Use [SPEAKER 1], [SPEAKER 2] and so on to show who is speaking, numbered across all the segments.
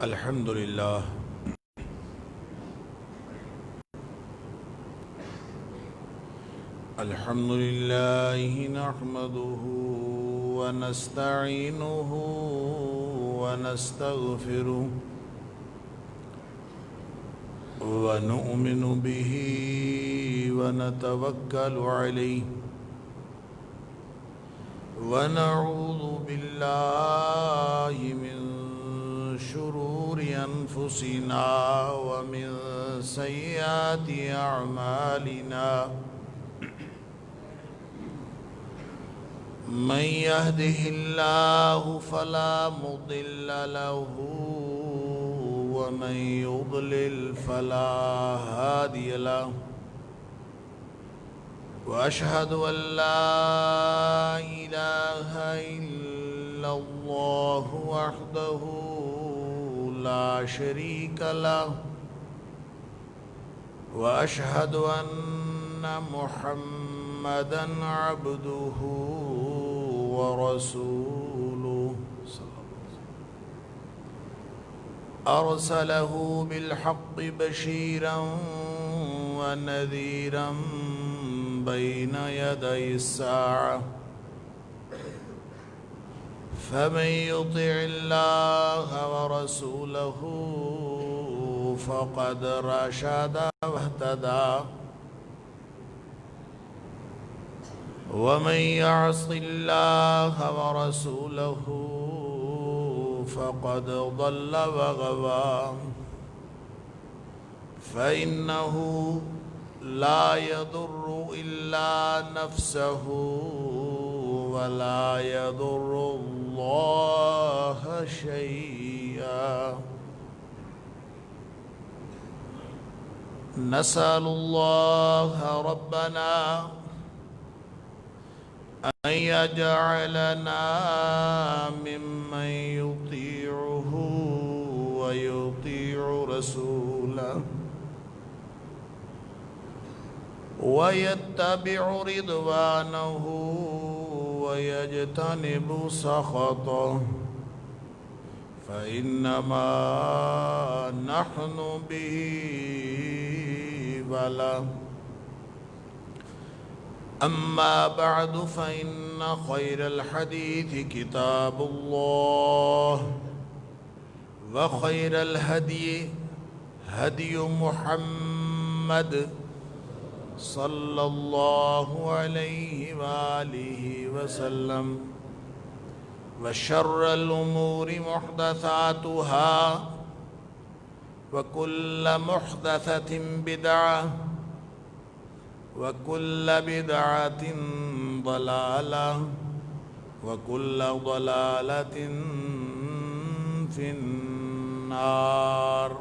[SPEAKER 1] الحمد لله نحمده ونستعينه ونستغفره ونؤمن به ونتوكل عليه ونعوذ بالله من شرور أنفسنا ومن سيئات أعمالنا من يهده الله فلا مضل له ومن يضلل فلا هادي له وأشهد أن لا إله إلا الله وحده لا شريك له وأشهد أن محمدًا عبده ورسوله أرسله بالحق بشيرا ونذيرا بين يدي الساعة فمن يطع الله ورسوله فقد رشد واهتدى ومن يعص الله ورسوله فقد ضل وغوى فإنه لا يضر إلا نفسه ولا يضر الله شيئا نسأل الله ربنا أن يجعلنا ممن يطيعه ويطيع رسوله ويتبع رضوانه ويجتنب سخطه فإنما نحن به بلى أما بعد فإن خير الحديث كتاب الله وخير الهدي هدي محمد صلى الله عليه وآله وسلم وشر الأمور محدثاتها وكل محدثة بدعة وكل بدعة ضلالة وكل ضلالة في النار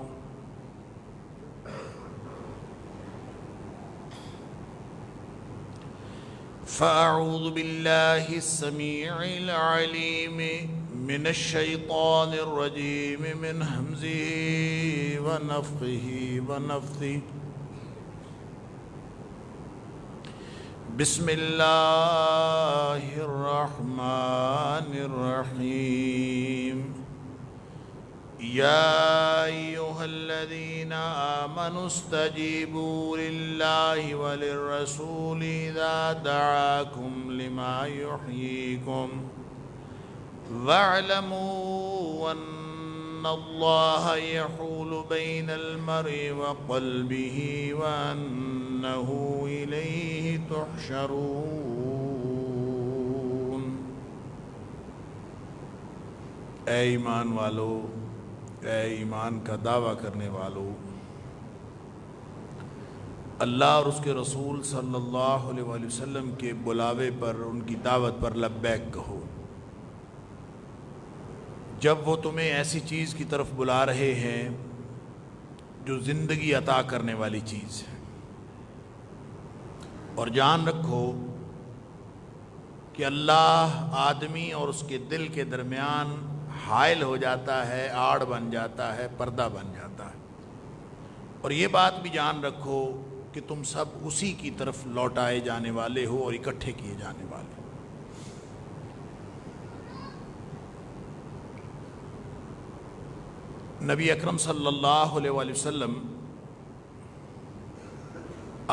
[SPEAKER 1] فأعوذ بالله السميع العليم من الشيطان الرجيم من همزه ونفخه ونفثه بسم الله الرحمن الرحيم يا أيها الذين آمنوا استجيبوا لله وللرسول إذا دعاكم لما يحييكم واعلموا أن الله يحول بين المرء وقلبه وأنه إليه تحشرون اے ایمان والو، اے ایمان کا دعویٰ کرنے والو، اللہ اور اس کے رسول صلی اللہ علیہ وآلہ وسلم کے بلاوے پر، ان کی دعوت پر لبیک کہو۔ جب وہ تمہیں ایسی چیز کی طرف بلا رہے ہیں جو زندگی عطا کرنے والی چیز ہے، اور جان رکھو کہ اللہ آدمی اور اس کے دل کے درمیان حائل ہو جاتا ہے، آڑ بن جاتا ہے، پردہ بن جاتا ہے، اور یہ بات بھی جان رکھو کہ تم سب اسی کی طرف لوٹائے جانے والے ہو اور اکٹھے کیے جانے والے ہو۔ نبی اکرم صلی اللہ علیہ وآلہ وسلم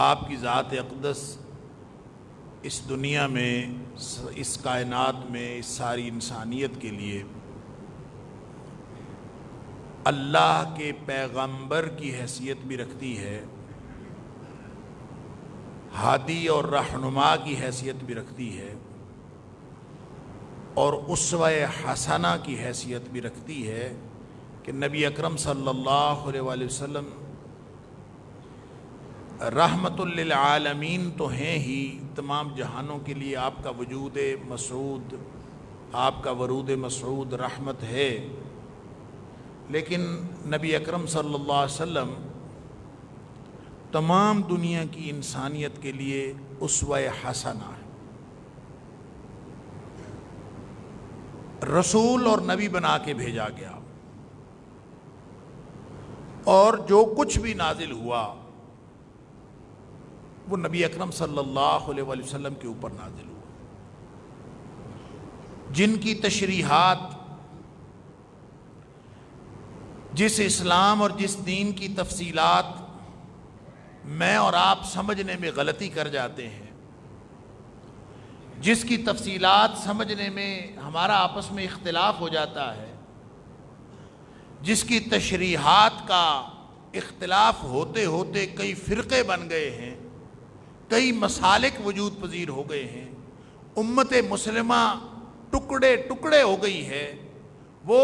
[SPEAKER 1] آپ کی ذات اقدس اس دنیا میں، اس کائنات میں، اس ساری انسانیت کے لیے اللہ کے پیغمبر کی حیثیت بھی رکھتی ہے، ہادی اور رہنما کی حیثیت بھی رکھتی ہے، اور اسوہ حسنہ کی حیثیت بھی رکھتی ہے کہ نبی اکرم صلی اللہ علیہ وآلہ وسلم رحمت للعالمین تو ہیں ہی، تمام جہانوں کے لیے آپ کا وجود مسعود، آپ کا ورود مسعود رحمت ہے، لیکن نبی اکرم صلی اللہ علیہ وسلم تمام دنیا کی انسانیت کے لیے اسوہ حسنہ ہے، رسول اور نبی بنا کے بھیجا گیا، اور جو کچھ بھی نازل ہوا وہ نبی اکرم صلی اللہ علیہ وآلہ وسلم کے اوپر نازل ہوا، جن کی تشریحات، جس اسلام اور جس دین کی تفصیلات میں اور آپ سمجھنے میں غلطی کر جاتے ہیں، جس کی تفصیلات سمجھنے میں ہمارا آپس میں اختلاف ہو جاتا ہے، جس کی تشریحات کا اختلاف ہوتے ہوتے کئی فرقے بن گئے ہیں، کئی مسالک وجود پذیر ہو گئے ہیں، امت مسلمہ ٹکڑے ٹکڑے ہو گئی ہے، وہ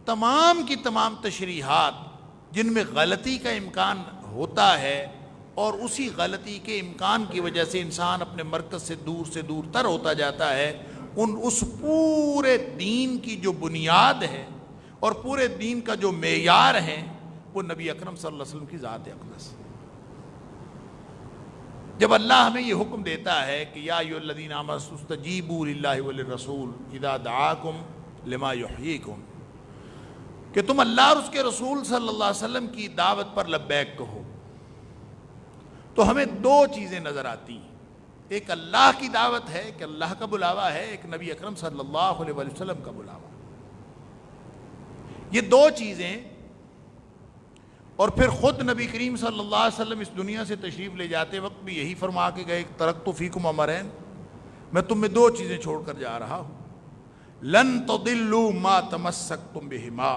[SPEAKER 1] تمام کی تمام تشریحات جن میں غلطی کا امکان ہوتا ہے، اور اسی غلطی کے امکان کی وجہ سے انسان اپنے مرکز سے دور تر ہوتا جاتا ہے، اس پورے دین کی جو بنیاد ہے اور پورے دین کا جو معیار ہے وہ نبی اکرم صلی اللہ علیہ وسلم کی ذات اقدس ہے۔ جب اللہ ہمیں یہ حکم دیتا ہے کہ یا ایھا الذین آمنوا استجیبوا للہ وللرسول اذا دعاکم لما یحییکم، کہ تم اللہ اور اس کے رسول صلی اللہ علیہ وسلم کی دعوت پر لبیک کہو، تو ہمیں دو چیزیں نظر آتی ہیں، ایک اللہ کی دعوت ہے کہ اللہ کا بلاوا ہے، ایک نبی اکرم صلی اللہ علیہ وآلہ وسلم کا بلاوا۔ یہ دو چیزیں، اور پھر خود نبی کریم صلی اللہ علیہ وسلم اس دنیا سے تشریف لے جاتے وقت بھی یہی فرما کے گئے، ترکت فیکم امرین، میں تم میں دو چیزیں چھوڑ کر جا رہا ہوں، لن تضلوا ما تمسکتم بہما،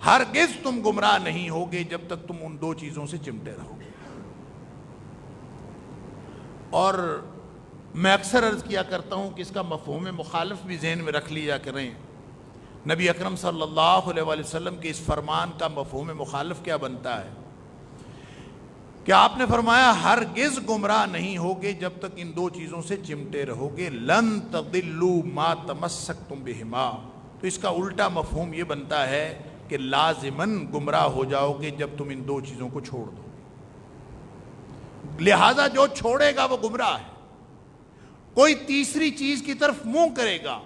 [SPEAKER 1] ہرگز تم گمراہ نہیں ہوگے جب تک تم ان دو چیزوں سے چمٹے رہو گے۔ اور میں اکثر عرض کیا کرتا ہوں کہ اس کا مفہوم مخالف بھی ذہن میں رکھ لیا کریں، نبی اکرم صلی اللہ علیہ وآلہ وسلم کے اس فرمان کا مفہوم مخالف کیا بنتا ہے کہ آپ نے فرمایا ہرگز گمراہ نہیں ہوگے جب تک ان دو چیزوں سے چمٹے رہو گے، لن تضلوا ما تمسکتم بہما، تو اس کا الٹا مفہوم یہ بنتا ہے کہ لازماً گمراہ ہو جاؤ گے جب تم ان دو چیزوں کو چھوڑ دو، لہذا جو چھوڑے گا وہ گمراہ ہے، کوئی تیسری چیز کی طرف منہ کرے گا،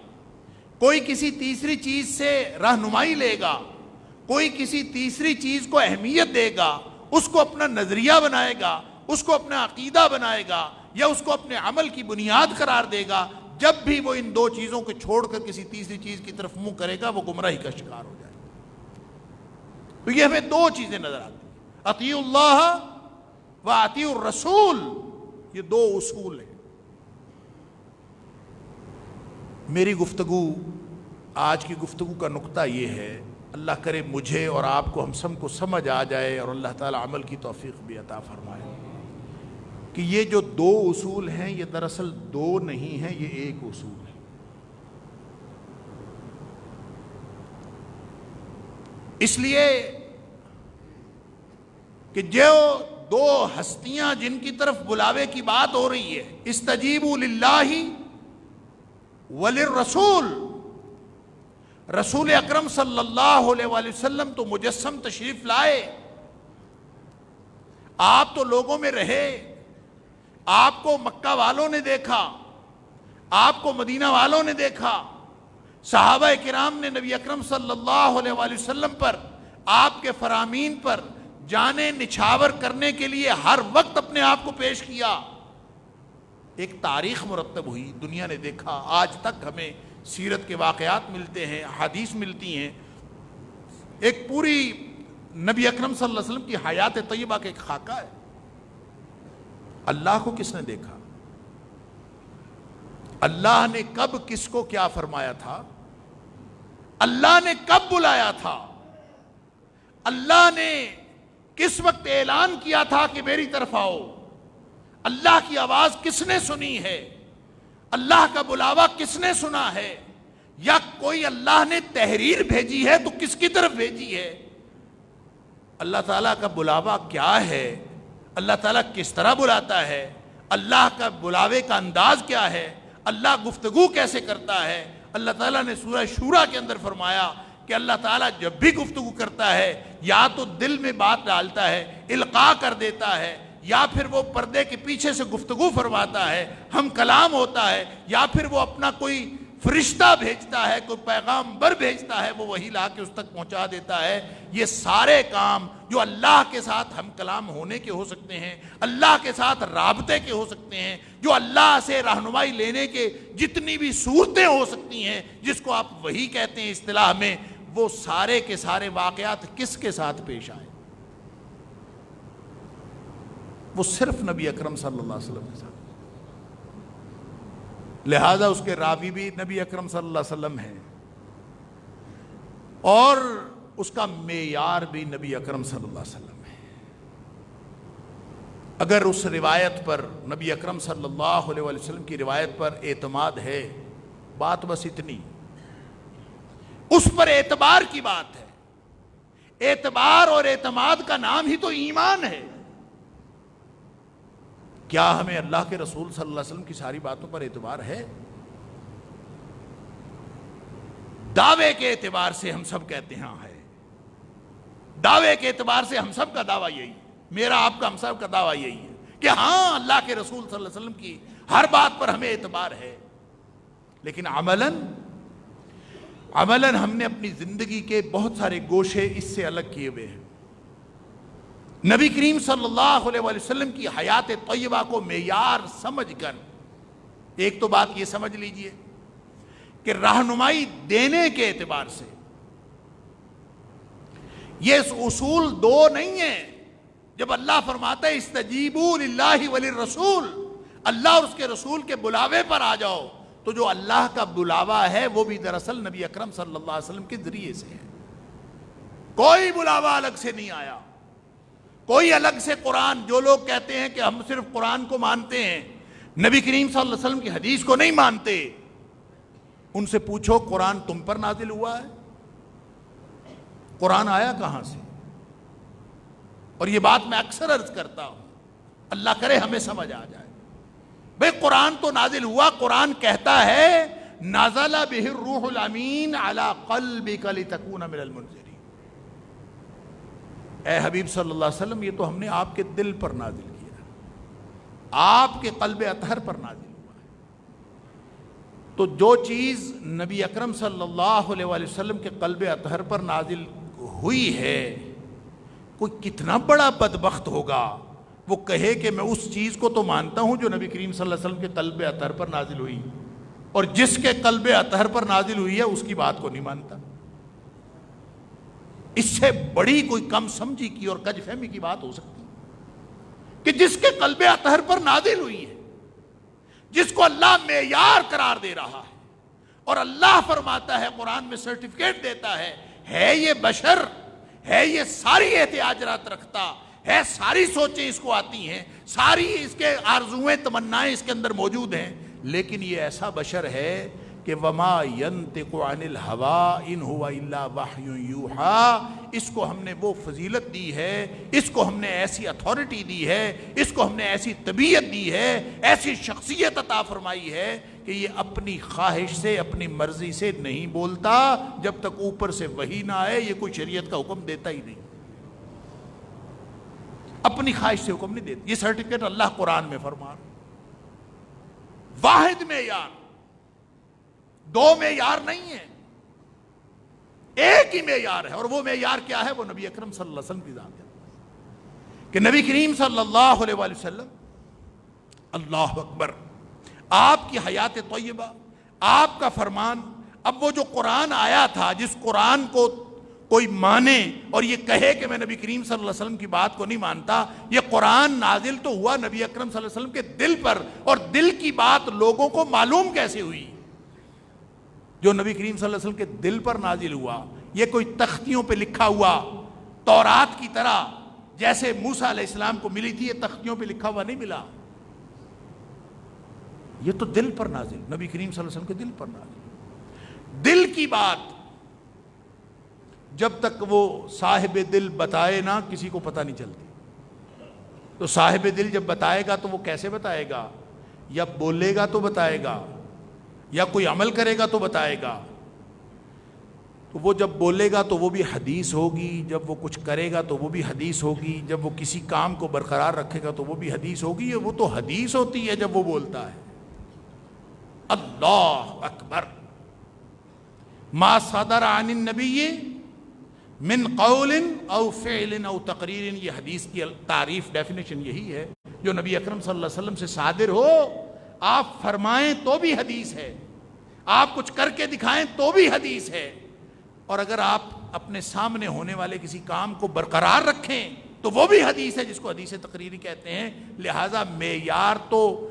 [SPEAKER 1] کوئی کسی تیسری چیز سے رہنمائی لے گا، کوئی کسی تیسری چیز کو اہمیت دے گا، اس کو اپنا نظریہ بنائے گا، اس کو اپنا عقیدہ بنائے گا، یا اس کو اپنے عمل کی بنیاد قرار دے گا، جب بھی وہ ان دو چیزوں کو چھوڑ کر کسی تیسری چیز کی طرف منہ کرے گا وہ گمراہی کا شکار ہو جائے گا۔ تو یہ ہمیں دو چیزیں نظر آتی ہیں، اطیعوا اللہ و اطیعوا الرسول، یہ دو اصول ہیں۔ میری گفتگو، آج کی گفتگو کا نقطہ یہ ہے، اللہ کرے مجھے اور آپ کو، ہم سب کو سمجھ آ جائے اور اللہ تعالیٰ عمل کی توفیق بھی عطا فرمائے کہ یہ جو دو اصول ہیں یہ دراصل دو نہیں ہیں، یہ ایک اصول ہے۔ اس لیے کہ جو دو ہستیاں جن کی طرف بلاوے کی بات ہو رہی ہے، استجیبوا للہ وللرسول، رسول اکرم صلی اللہ علیہ وآلہ وسلم تو مجسم تشریف لائے، آپ تو لوگوں میں رہے، آپ کو مکہ والوں نے دیکھا، آپ کو مدینہ والوں نے دیکھا، صحابہ کرام نے نبی اکرم صلی اللہ علیہ وآلہ وسلم پر، آپ کے فرامین پر جانیں نچھاور کرنے کے لیے ہر وقت اپنے آپ کو پیش کیا، ایک تاریخ مرتب ہوئی، دنیا نے دیکھا، آج تک ہمیں سیرت کے واقعات ملتے ہیں، حدیث ملتی ہیں ایک پوری نبی اکرم صلی اللہ علیہ وسلم کی حیات طیبہ کا ایک خاکہ ہے. اللہ کو کس نے دیکھا؟ اللہ نے کب کس کو کیا فرمایا تھا؟ اللہ نے کب بلایا تھا؟ اللہ نے کس وقت اعلان کیا تھا کہ میری طرف آؤ؟ اللہ کی آواز کس نے سنی ہے؟ اللہ کا بلاوا کس نے سنا ہے؟ یا کوئی اللہ نے تحریر بھیجی ہے تو کس کی طرف بھیجی ہے؟ اللہ تعالیٰ کا بلاوا کیا ہے؟ اللہ تعالیٰ کس طرح بلاتا ہے؟ اللہ کا بلاوے کا انداز کیا ہے؟ اللہ گفتگو کیسے کرتا ہے؟ اللہ تعالیٰ نے سورہ شورا کے اندر فرمایا کہ اللہ تعالیٰ جب بھی گفتگو کرتا ہے یا تو دل میں بات ڈالتا ہے، القاء کر دیتا ہے، یا پھر وہ پردے کے پیچھے سے گفتگو فرماتا ہے، ہم کلام ہوتا ہے، یا پھر وہ اپنا کوئی فرشتہ بھیجتا ہے، کوئی پیغامبر بھیجتا ہے، وہ وہی لا کے اس تک پہنچا دیتا ہے. یہ سارے کام جو اللہ کے ساتھ ہم کلام ہونے کے ہو سکتے ہیں، اللہ کے ساتھ رابطے کے ہو سکتے ہیں، جو اللہ سے رہنمائی لینے کے جتنی بھی صورتیں ہو سکتی ہیں، جس کو آپ وہی کہتے ہیں اصطلاح میں، وہ سارے کے سارے واقعات کس کے ساتھ پیش آئے؟ وہ صرف نبی اکرم صلی اللہ علیہ وسلم کے ساتھ. لہذا اس کے راوی بھی نبی اکرم صلی اللہ علیہ وسلم ہیں، اور اس کا معیار بھی نبی اکرم صلی اللہ علیہ وسلم ہے. اگر اس روایت پر، نبی اکرم صلی اللہ علیہ وسلم کی روایت پر اعتماد ہے، بات بس اتنی، اس پر اعتبار کی بات ہے. اعتبار اور اعتماد کا نام ہی تو ایمان ہے. کیا ہمیں اللہ کے رسول صلی اللہ علیہ وسلم کی ساری باتوں پر اعتبار ہے؟ دعوے کے اعتبار سے ہم سب کہتے ہیں ہاں ہے. دعوے کے اعتبار سے ہم سب کا دعویٰ یہی ہے، میرا آپ کا ہم سب کا دعویٰ یہی ہے کہ ہاں اللہ کے رسول صلی اللہ علیہ وسلم کی ہر بات پر ہمیں اعتبار ہے. لیکن عملاً ہم نے اپنی زندگی کے بہت سارے گوشے اس سے الگ کیے ہوئے ہیں. نبی کریم صلی اللہ علیہ وسلم کی حیات طیبہ کو معیار سمجھ کر ایک تو بات یہ سمجھ لیجئے کہ رہنمائی دینے کے اعتبار سے یہ اصول دو نہیں ہیں. جب اللہ فرماتا ہے استجیبوا للہ وللرسول، اللہ اور اس کے رسول کے بلاوے پر آ جاؤ، تو جو اللہ کا بلاوا ہے وہ بھی دراصل نبی اکرم صلی اللہ علیہ وسلم کے ذریعے سے ہے. کوئی بلاوا الگ سے نہیں آیا، کوئی الگ سے قرآن. جو لوگ کہتے ہیں کہ ہم صرف قرآن کو مانتے ہیں، نبی کریم صلی اللہ علیہ وسلم کی حدیث کو نہیں مانتے، ان سے پوچھو قرآن تم پر نازل ہوا ہے؟ قرآن آیا کہاں سے؟ اور یہ بات میں اکثر عرض کرتا ہوں، اللہ کرے ہمیں سمجھ آ جائے. بھئی قرآن تو نازل ہوا، قرآن کہتا ہے نازل بہ الروح الامین علی قلبک لتکون من المنذرین. اے حبیب صلی اللہ علیہ وسلم، یہ تو ہم نے آپ کے دل پر نازل کیا، آپ کے قلب اطہر پر نازل ہوا ہے. تو جو چیز نبی اکرم صلی اللہ علیہ وسلم کے قلب اطہر پر نازل ہوئی ہے، کوئی کتنا بڑا بدبخت ہوگا وہ کہے کہ میں اس چیز کو تو مانتا ہوں جو نبی کریم صلی اللہ علیہ وسلم کے قلب اطہر پر نازل ہوئی، اور جس کے قلب اطہر پر نازل ہوئی ہے اس کی بات کو نہیں مانتا. اس سے بڑی کوئی کم سمجھی کی اور کج فہمی کی بات ہو سکتی کہ جس کے قلب اطہر پر نازل ہوئی ہے، جس کو اللہ معیار قرار دے رہا ہے، اور اللہ فرماتا ہے قرآن میں سرٹیفکیٹ دیتا ہے یہ بشر ہے، یہ ساری احتیاجات رکھتا ہے، ساری سوچیں اس کو آتی ہیں، ساری اس کے آرزویں تمنائیں اس کے اندر موجود ہیں، لیکن یہ ایسا بشر ہے کہ وما ينطق عن الهوى ان هو الا وحی یوحی. اس کو ہم نے وہ فضیلت دی ہے، اس کو ہم نے ایسی اتھارٹی دی ہے، اس کو ہم نے ایسی طبیعت دی ہے، ایسی شخصیت عطا فرمائی ہے کہ یہ اپنی خواہش سے، اپنی مرضی سے نہیں بولتا جب تک اوپر سے وحی نہ آئے. یہ کوئی شریعت کا حکم دیتا ہی نہیں، اپنی خواہش سے حکم نہیں دیتا. یہ سرٹیفکیٹ اللہ قرآن میں فرما رہا. واحد معیار، دو معیار نہیں ہے، ایک ہی معیار ہے. اور وہ معیار کیا ہے؟ وہ نبی اکرم صلی اللہ علیہ وسلم کی ذات ہے کہ نبی کریم صلی اللہ علیہ وسلم، اللہ اکبر، آپ کی حیات طیبہ، آپ کا فرمان. اب وہ جو قرآن آیا تھا، جس قرآن کو کوئی مانے اور یہ کہے کہ میں نبی کریم صلی اللہ علیہ وسلم کی بات کو نہیں مانتا، یہ قرآن نازل تو ہوا نبی اکرم صلی اللہ علیہ وسلم کے دل پر، اور دل کی بات لوگوں کو معلوم کیسے ہوئی؟ جو نبی کریم صلی اللہ علیہ وسلم کے دل پر نازل ہوا، یہ کوئی تختیوں پہ لکھا ہوا تورات کی طرح جیسے موسیٰ علیہ السلام کو ملی تھی، یہ تختیوں پہ لکھا ہوا نہیں ملا، یہ تو دل پر نازل، نبی کریم صلی اللہ علیہ وسلم کے دل پر نازل۔ دل کی بات جب تک وہ صاحب دل بتائے نا کسی کو پتہ نہیں چلتی، تو صاحب دل جب بتائے گا تو وہ کیسے بتائے گا؟ یا بولے گا تو بتائے گا، یا کوئی عمل کرے گا تو بتائے گا۔ تو وہ جب بولے گا تو وہ بھی حدیث ہوگی، جب وہ کچھ کرے گا تو وہ بھی حدیث ہوگی، جب وہ کسی کام کو برقرار رکھے گا تو وہ بھی حدیث ہوگی، وہ تو حدیث ہوتی ہے جب وہ بولتا ہے۔ اللہ اکبر۔ ما صدر عن النبی من قول او فعل او تقریر، یہ حدیث کی تعریف ڈیفینیشن یہی ہے، جو نبی اکرم صلی اللہ علیہ وسلم سے صادر ہو، آپ فرمائیں تو بھی حدیث ہے، آپ کچھ کر کے دکھائیں تو بھی حدیث ہے، اور اگر آپ اپنے سامنے ہونے والے کسی کام کو برقرار رکھیں تو وہ بھی حدیث ہے، جس کو حدیث تقریری کہتے ہیں۔ لہٰذا معیار تو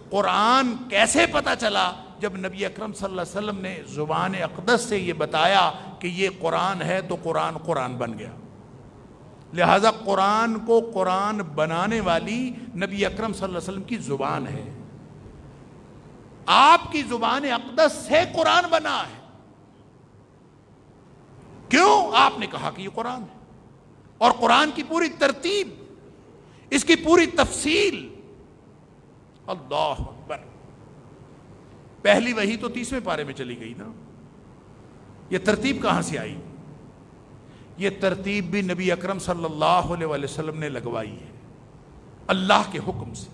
[SPEAKER 1] قرآن کیسے پتہ چلا؟ جب نبی اکرم صلی اللہ علیہ وسلم نے زبان اقدس سے یہ بتایا کہ یہ قرآن ہے، تو قرآن بن گیا۔ لہٰذا قرآن کو قرآن بنانے والی نبی اکرم صلی اللہ علیہ وسلم کی زبان ہے، آپ کی زبان اقدس سے قرآن بنا ہے۔ کیوں؟ آپ نے کہا کہ یہ قرآن ہے، اور قرآن کی پوری ترتیب، اس کی پوری تفصیل، اللہ اکبر۔ پہلی وحی تو 30ویں پارے میں چلی گئی نا، یہ ترتیب کہاں سے آئی؟ یہ ترتیب بھی نبی اکرم صلی اللہ علیہ وسلم نے لگوائی ہے اللہ کے حکم سے۔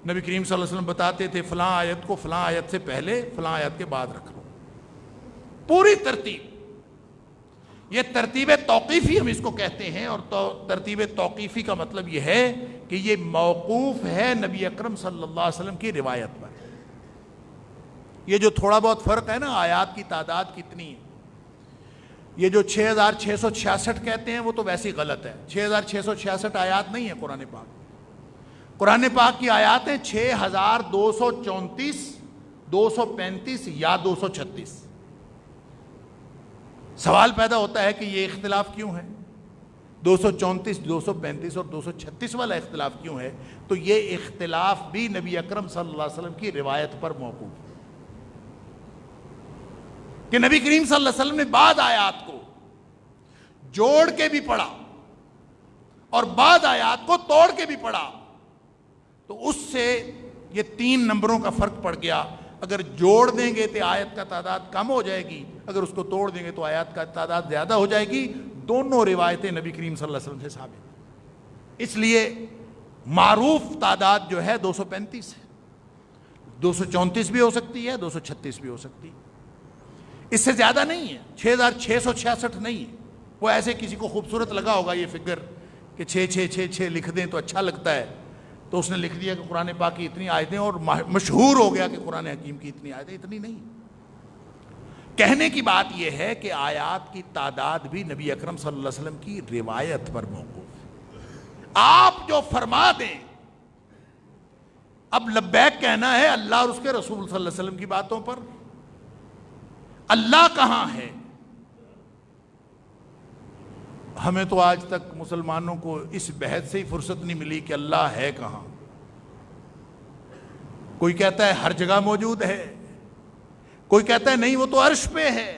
[SPEAKER 1] نبی کریم صلی اللہ علیہ وسلم بتاتے تھے فلاں آیت کو فلاں آیت سے پہلے فلاں آیت کے بعد رکھ لو، پوری ترتیب۔ یہ ترتیب توقیفی ہم اس کو کہتے ہیں، اور ترتیب توقیفی کا مطلب یہ ہے کہ یہ موقوف ہے نبی اکرم صلی اللہ علیہ وسلم کی روایت پر۔ یہ جو تھوڑا بہت فرق ہے نا، آیات کی تعداد کتنی ہے، یہ جو 6666 کہتے ہیں وہ تو ویسے غلط ہے، 6666 آیات نہیں ہے قرآن پاک۔ قرآن پاک کی آیات ہیں 6234، 235 یا 236۔ سوال پیدا ہوتا ہے کہ یہ اختلاف کیوں ہے؟ 234، 235 اور 236 والا اختلاف کیوں ہے؟ تو یہ اختلاف بھی نبی اکرم صلی اللہ علیہ وسلم کی روایت پر موقوف ہے، کہ نبی کریم صلی اللہ علیہ وسلم نے بعض آیات کو جوڑ کے بھی پڑھا اور بعض آیات کو توڑ کے بھی پڑھا، تو اس سے یہ 3 نمبروں کا فرق پڑ گیا۔ اگر جوڑ دیں گے تو آیت کا تعداد کم ہو جائے گی، اگر اس کو توڑ دیں گے تو آیات کا تعداد زیادہ ہو جائے گی۔ دونوں روایتیں نبی کریم صلی اللہ علیہ وسلم سے ثابت ہیں، اس لیے معروف تعداد جو ہے 235 ہے، 234 بھی ہو سکتی ہے، 236 بھی ہو سکتی ہے، اس سے زیادہ نہیں ہے، 6666 نہیں ہے۔ وہ ایسے کسی کو خوبصورت لگا ہوگا یہ فگر کہ 6666 لکھ دیں تو اچھا لگتا ہے، تو اس نے لکھ دیا کہ قرآن پاک کی اتنی آیتیں، اور مشہور ہو گیا کہ قرآن حکیم کی اتنی آیتیں۔ اتنی نہیں، کہنے کی بات یہ ہے کہ آیات کی تعداد بھی نبی اکرم صلی اللہ علیہ وسلم کی روایت پر موقوف ہے۔ آپ جو فرما دیں، اب لبیک کہنا ہے اللہ اور اس کے رسول صلی اللہ علیہ وسلم کی باتوں پر۔ اللہ کہاں ہے؟ ہمیں تو آج تک مسلمانوں کو اس بحث سے ہی فرصت نہیں ملی کہ اللہ ہے کہاں۔ کوئی کہتا ہے ہر جگہ موجود ہے، کوئی کہتا ہے نہیں وہ تو عرش پہ ہے،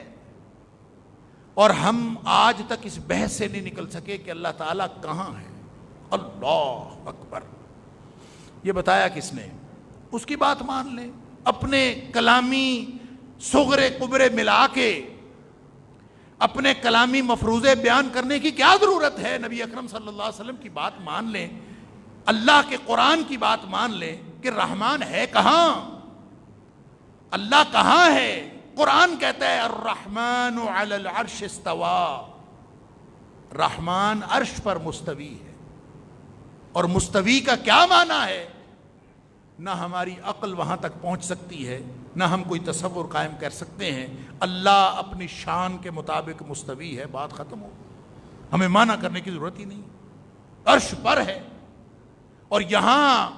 [SPEAKER 1] اور ہم آج تک اس بحث سے نہیں نکل سکے کہ اللہ تعالیٰ کہاں ہے۔ اللہ اکبر۔ یہ بتایا کس نے؟ اس کی بات مان لیں، اپنے کلامی صغرے کبرے ملا کے اپنے کلامی مفروضے بیان کرنے کی کیا ضرورت ہے؟ نبی اکرم صلی اللہ علیہ وسلم کی بات مان لیں، اللہ کے قرآن کی بات مان لیں کہ رحمان ہے کہاں، اللہ کہاں ہے۔ قرآن کہتا ہے الرحمن علی العرش استوى، رحمان عرش پر مستوی ہے، اور مستوی کا کیا معنی ہے؟ نہ ہماری عقل وہاں تک پہنچ سکتی ہے، نہ ہم کوئی تصور قائم کر سکتے ہیں۔ اللہ اپنی شان کے مطابق مستوی ہے، بات ختم ہو، ہمیں معنی کرنے کی ضرورت ہی نہیں، عرش پر ہے۔ اور یہاں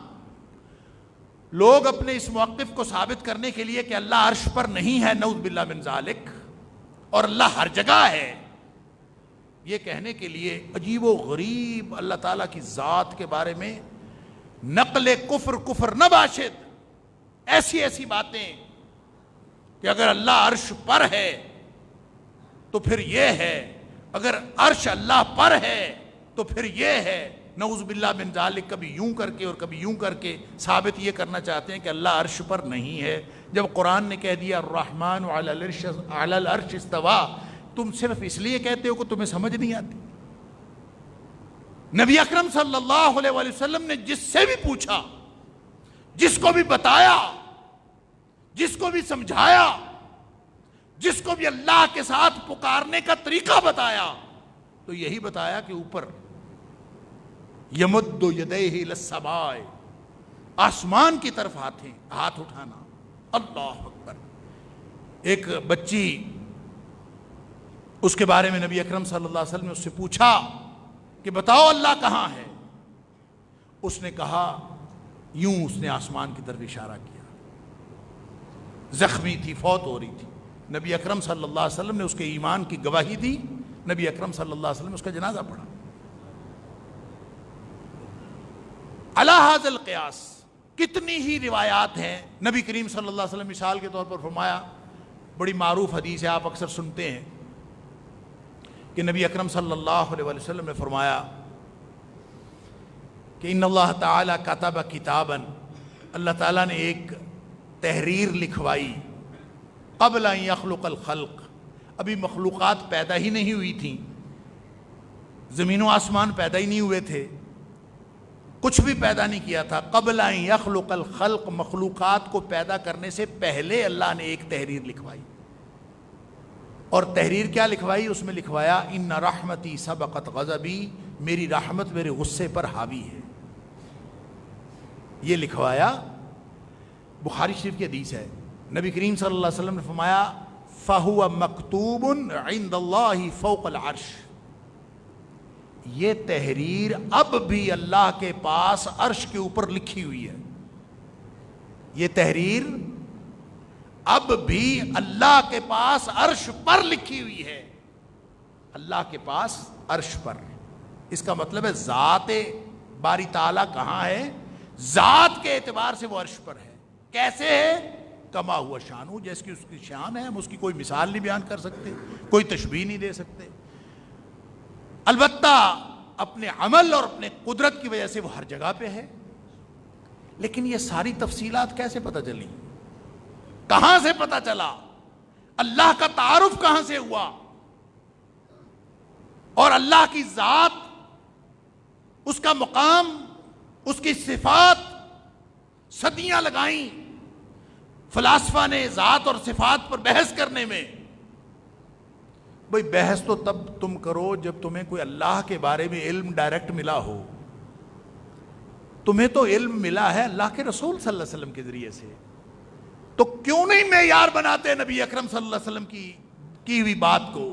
[SPEAKER 1] لوگ اپنے اس موقف کو ثابت کرنے کے لیے کہ اللہ عرش پر نہیں ہے، نعوذ باللہ من ذالک، اور اللہ ہر جگہ ہے، یہ کہنے کے لیے عجیب و غریب اللہ تعالیٰ کی ذات کے بارے میں نقل کفر نہ باشد ایسی باتیں کہ اگر اللہ عرش پر ہے تو پھر یہ ہے، اگر عرش اللہ پر ہے تو پھر یہ ہے، نعوذ باللہ من ذالک، کبھی یوں کر کے اور کبھی یوں کر کے ثابت یہ کرنا چاہتے ہیں کہ اللہ عرش پر نہیں ہے، جب قرآن نے کہہ دیا الرحمن علی العرش استوى، تم صرف اس لیے کہتے ہو کہ تمہیں سمجھ نہیں آتی۔ نبی اکرم صلی اللہ علیہ وآلہ وسلم نے جس سے بھی پوچھا، جس کو بھی بتایا، جس کو بھی سمجھایا، جس کو بھی اللہ کے ساتھ پکارنے کا طریقہ بتایا، تو یہی بتایا کہ اوپر یمد یدیہ الی السماء، آسمان کی طرف ہاتھ اٹھانا، اللہ اکبر۔ ایک بچی، اس کے بارے میں نبی اکرم صلی اللہ علیہ وسلم نے اس سے پوچھا کہ بتاؤ اللہ کہاں ہے، اس نے کہا یوں، اس نے آسمان کی طرف اشارہ کیا، زخمی تھی، فوت ہو رہی تھی، نبی اکرم صلی اللہ علیہ وسلم نے اس کے ایمان کی گواہی دی، نبی اکرم صلی اللہ علیہ وسلم نے اس کا جنازہ پڑھا۔ علی ھذا القیاس کتنی ہی روایات ہیں۔ نبی کریم صلی اللہ علیہ وسلم مثال کے طور پر فرمایا، بڑی معروف حدیث ہے، آپ اکثر سنتے ہیں کہ نبی اکرم صلی اللہ علیہ وسلم نے فرمایا کہ ان اللہ تعالی کتب کتابا، اللہ تعالیٰ نے ایک تحریر لکھوائی، قبل ان یخلق الخلق، ابھی مخلوقات پیدا ہی نہیں ہوئی تھیں، زمین و آسمان پیدا ہی نہیں ہوئے تھے، کچھ بھی پیدا نہیں کیا تھا، قبل ان یخلق الخلق، مخلوقات کو پیدا کرنے سے پہلے اللہ نے ایک تحریر لکھوائی۔ اور تحریر کیا لکھوائی؟ اس میں لکھوایا ان رحمتی سبقت غضبی، میری رحمت میرے غصے پر حاوی ہے، یہ لکھوایا۔ بخاری شریف کی حدیث ہے، نبی کریم صلی اللہ علیہ وسلم نے فرمایا فَهُوَ مَكْتُوبٌ عِنْدَ اللَّهِ فَوْقَ الْعَرْشِ، یہ تحریر اب بھی اللہ کے پاس عرش کے اوپر لکھی ہوئی ہے، یہ تحریر اب بھی اللہ کے پاس عرش پر لکھی ہوئی ہے، اللہ کے پاس عرش پر۔ اس کا مطلب ہے ذات باری تعالیٰ کہاں ہے؟ ذات کے اعتبار سے وہ عرش پر ہے۔ کیسے ہے؟ کما ہوا شانو، جیسے کہ اس کی شان ہے، ہم اس کی کوئی مثال نہیں بیان کر سکتے، کوئی تشبیہ نہیں دے سکتے، البتہ اپنے عمل اور اپنے قدرت کی وجہ سے وہ ہر جگہ پہ ہے۔ لیکن یہ ساری تفصیلات کیسے پتہ چلی؟ کہاں سے پتہ چلا؟ اللہ کا تعارف کہاں سے ہوا؟ اور اللہ کی ذات، اس کا مقام، اس کی صفات صدیاں لگائیں فلاسفہ نے ذات اور صفات پر بحث کرنے میں۔ بھئی بحث تو تب تم کرو جب تمہیں کوئی اللہ کے بارے میں علم ڈائریکٹ ملا ہو۔ تمہیں تو علم ملا ہے اللہ کے رسول صلی اللہ علیہ وسلم کے ذریعے سے، تو کیوں نہیں معیار بناتے نبی اکرم صلی اللہ علیہ وسلم کی ہوئی بات کو،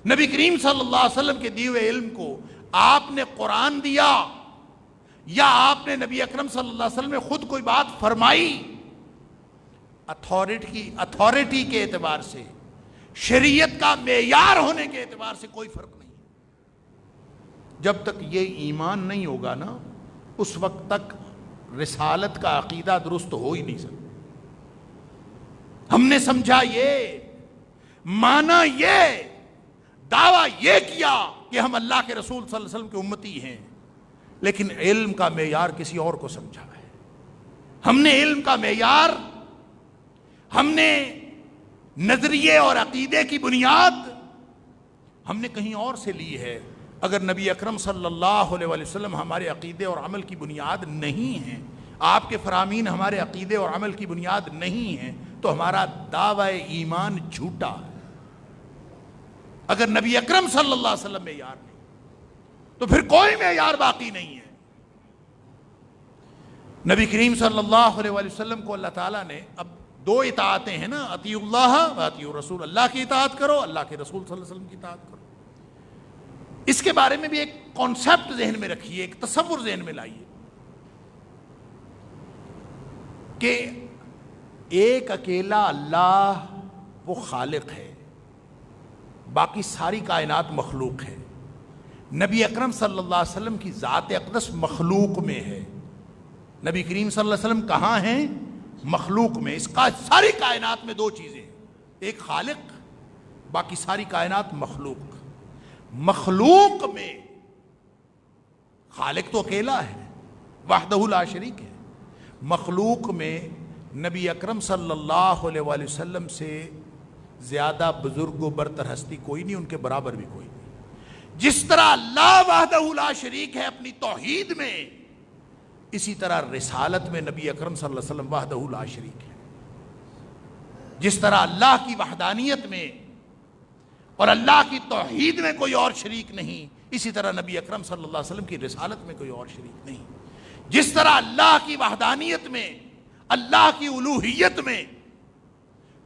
[SPEAKER 1] نبی کریم صلی اللہ علیہ وسلم کے دیے ہوئے علم کو؟ آپ نے قرآن دیا یا آپ نے نبی اکرم صلی اللہ علیہ وسلم نے خود کوئی بات فرمائی، اتھارٹی کے اعتبار سے، شریعت کا معیار ہونے کے اعتبار سے کوئی فرق نہیں۔ جب تک یہ ایمان نہیں ہوگا نا، اس وقت تک رسالت کا عقیدہ درست ہو ہی نہیں سکتا۔ ہم نے سمجھا یہ، مانا یہ، دعویٰ یہ کیا کہ ہم اللہ کے رسول صلی اللہ علیہ وسلم کے امتی ہیں، لیکن علم کا معیار کسی اور کو سمجھا ہے۔ ہم نے علم کا معیار، ہم نے نظریے اور عقیدے کی بنیاد ہم نے کہیں اور سے لی ہے۔ اگر نبی اکرم صلی اللہ علیہ وآلہ وسلم ہمارے عقیدے اور عمل کی بنیاد نہیں ہیں، آپ کے فرامین ہمارے عقیدے اور عمل کی بنیاد نہیں ہیں، تو ہمارا دعوی ایمان جھوٹا ہے۔ اگر نبی اکرم صلی اللہ علیہ وسلم معیار نہیں تو پھر کوئی معیار باقی نہیں ہے۔ نبی کریم صلی اللہ علیہ وآلہ وسلم کو اللہ تعالیٰ نے، اب دو اطاعتیں ہیں نا، اطیعوا اللہ و اطیعوا الرسول، اللہ کی اطاعت کرو، اللہ کے رسول صلی اللہ علیہ وسلم کی اطاعت کرو۔ اس کے بارے میں بھی ایک کانسیپٹ ذہن میں رکھیے، ایک تصور ذہن میں لائیے کہ ایک اکیلا اللہ وہ خالق ہے، باقی ساری کائنات مخلوق ہے۔ نبی اکرم صلی اللہ علیہ وسلم کی ذات اقدس مخلوق میں ہے۔ نبی کریم صلی اللہ علیہ وسلم کہاں ہیں؟ مخلوق میں۔ اس کا ساری کائنات میں دو چیزیں ہیں، ایک خالق، باقی ساری کائنات مخلوق۔ مخلوق میں خالق تو اکیلا ہے، وحدہ لا شریک ہے۔ مخلوق میں نبی اکرم صلی اللہ علیہ وآلہ وسلم سے زیادہ بزرگ و برتر ہستی کوئی نہیں، ان کے برابر بھی کوئی نہیں۔ جس طرح اللہ وحدہ لا شریک ہے اپنی توحید میں، اسی طرح رسالت میں نبی اکرم صلی اللہ علیہ وسلم وحدہ لا شریک ہے۔ جس طرح اللہ کی وحدانیت میں اور اللہ کی توحید میں کوئی اور شریک نہیں، اسی طرح نبی اکرم صلی اللہ علیہ وسلم کی رسالت میں کوئی اور شریک نہیں۔ جس طرح اللہ کی وحدانیت میں، اللہ کی الوہیت میں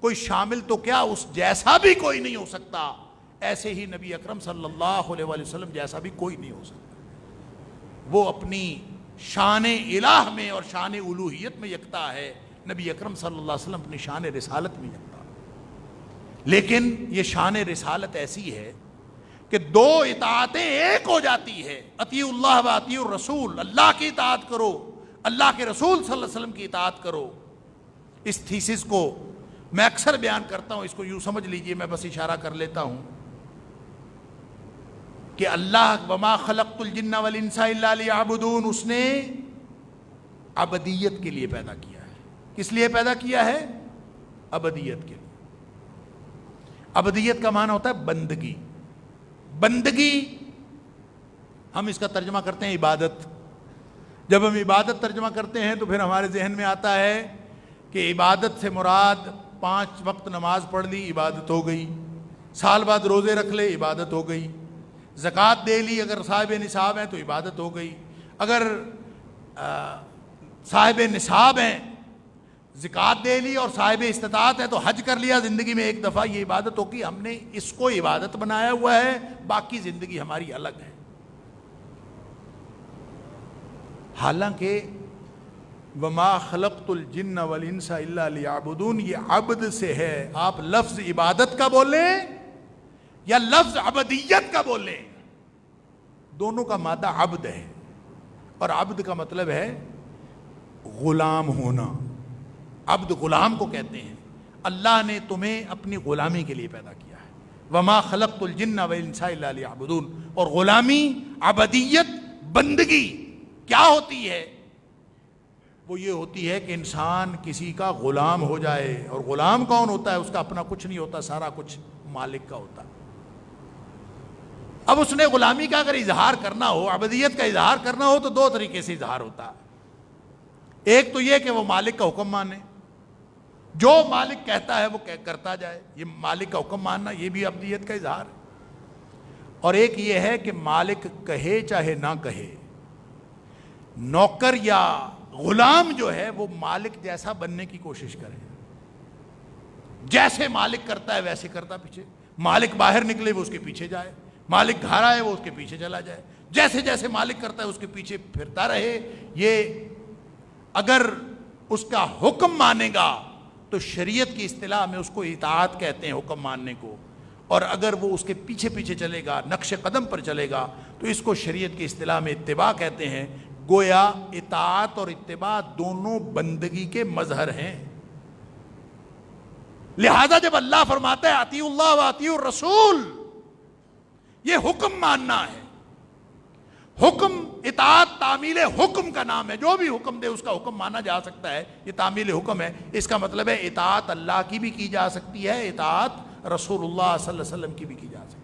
[SPEAKER 1] کوئی شامل تو کیا اس جیسا بھی کوئی نہیں ہو سکتا، ایسے ہی نبی اکرم صلی اللہ علیہ وآلہ وسلم جیسا بھی کوئی نہیں ہو سکتا۔ وہ اپنی شان الہ میں اور شان الوہیت میں یکتا ہے، نبی اکرم صلی اللہ علیہ وسلم اپنی شان رسالت میں یکتا ہے۔ لیکن یہ شان رسالت ایسی ہے کہ دو اطاعتیں ایک ہو جاتی ہے، اطیعوا اللہ و اطیعوا الرسول، اللہ کی اطاعت کرو، اللہ کے رسول صلی اللہ علیہ وسلم کی اطاعت کرو۔ اس تھیسس کو میں اکثر بیان کرتا ہوں، اس کو یوں سمجھ لیجئے، میں بس اشارہ کر لیتا ہوں کہ اللہ وما خلقت الجن والانس الا لیعبدون، اس نے عبدیت کے لیے پیدا کیا ہے۔ کس لیے پیدا کیا ہے؟ عبدیت کے لیے۔ عبدیت کا معنی ہوتا ہے بندگی۔ بندگی ہم اس کا ترجمہ کرتے ہیں عبادت۔ جب ہم عبادت ترجمہ کرتے ہیں تو پھر ہمارے ذہن میں آتا ہے کہ عبادت سے مراد 5 وقت نماز پڑھ لی، عبادت ہو گئی، سال بعد روزے رکھ لے، عبادت ہو گئی، زکوٰۃ دے لی، اگر صاحب نصاب ہیں تو عبادت ہو گئی، اگر صاحب نصاب ہیں زکوٰۃ دے لی اور صاحب استطاعت ہے تو حج کر لیا زندگی میں ایک دفعہ، یہ عبادت ہوگی۔ ہم نے اس کو عبادت بنایا ہوا ہے، باقی زندگی ہماری الگ ہے۔ حالانکہ وما خلقت الجن والانس الا لیعبدون یہ عبد سے ہے۔ آپ لفظ عبادت کا بولیں یا لفظ عبدیت کا بولیں، دونوں کا مادہ عبد ہے، اور عبد کا مطلب ہے غلام ہونا۔ عبد غلام کو کہتے ہیں۔ اللہ نے تمہیں اپنی غلامی کے لیے پیدا کیا ہے، وما خلقت الجن والانس الا لیعبدون۔ اور غلامی، عبدیت، بندگی کیا ہوتی ہے؟ وہ یہ ہوتی ہے کہ انسان کسی کا غلام ہو جائے، اور غلام کون ہوتا ہے؟ اس کا اپنا کچھ نہیں ہوتا، سارا کچھ مالک کا ہوتا ہے۔ اب اس نے غلامی کا اگر اظہار کرنا ہو، عبدیت کا اظہار کرنا ہو، تو 2 طریقے سے اظہار ہوتا ہے۔ ایک تو یہ کہ وہ مالک کا حکم مانے، جو مالک کہتا ہے وہ کرتا جائے، یہ مالک کا حکم ماننا، یہ بھی عبدیت کا اظہار ہے۔ اور ایک یہ ہے کہ مالک کہے چاہے نہ کہے، نوکر یا غلام جو ہے وہ مالک جیسا بننے کی کوشش کرے، جیسے مالک کرتا ہے ویسے کرتا پیچھے، مالک باہر نکلے وہ اس کے پیچھے جائے، مالک گھر آئے وہ اس کے پیچھے چلا جائے، جیسے جیسے مالک کرتا ہے اس کے پیچھے پھرتا رہے۔ یہ اگر اس کا حکم مانے گا تو شریعت کی اصطلاح میں اس کو اطاعت کہتے ہیں، حکم ماننے کو، اور اگر وہ اس کے پیچھے پیچھے چلے گا، نقش قدم پر چلے گا، تو اس کو شریعت کی اصطلاح میں اتباع کہتے ہیں۔ گویا اطاعت اور اتباع دونوں بندگی کے مظہر ہیں۔ لہذا جب اللہ فرماتا ہے اطیعوا اللہ و اطیعوا الرسول، یہ حکم ماننا ہے۔ حکم، اطاعت تعمیل حکم کا نام ہے، جو بھی حکم دے اس کا حکم مانا جا سکتا ہے، یہ تعمیل حکم ہے۔ اس کا مطلب ہے اطاعت اللہ کی بھی کی جا سکتی ہے، اطاعت رسول اللہ صلی اللہ علیہ وسلم کی بھی کی جا سکتی ہے۔